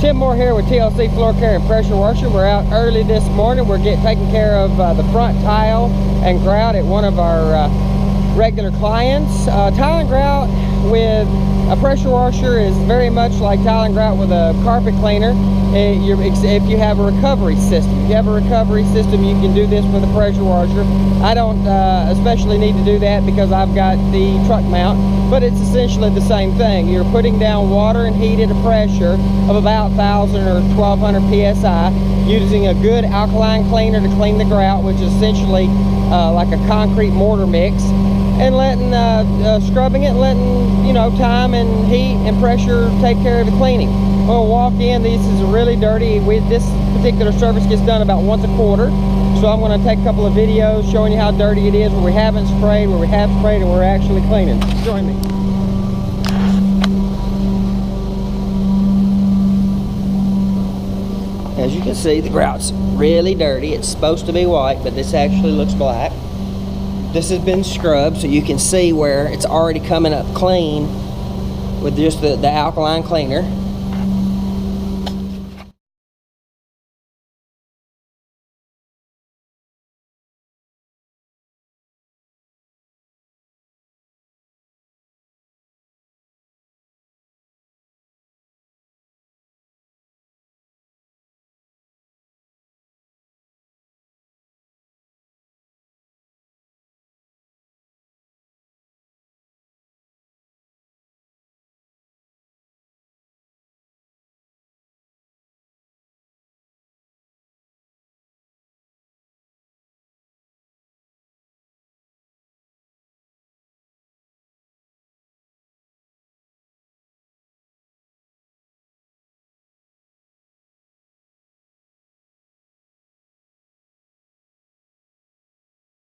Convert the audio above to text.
Tim Moore here with TLC Floorcare and Pressure Washer. We're out early this morning. We're taking care of the front tile and grout at one of our regular clients. Tile and grout with a pressure washer is very much like tile and grout with a carpet cleaner. If you have a recovery system, you can do this with a pressure washer. I don't especially need to do that because I've got the truck mount, but it's essentially the same thing. You're putting down water and heat at a pressure of about 1,000 or 1,200 psi, using a good alkaline cleaner to clean the grout, which is essentially like a concrete mortar mix, and letting scrubbing it, and letting time and heat and pressure take care of the cleaning. We'll walk in. This is really dirty. This particular service gets done about once a quarter, so I'm going to take a couple of videos showing you how dirty it is, where we haven't sprayed, where we have sprayed, and we're actually cleaning. Join me. As you can see, the grout's really dirty. It's supposed to be white, but this actually looks black. This has been scrubbed, so you can see where it's already coming up clean with just the alkaline cleaner.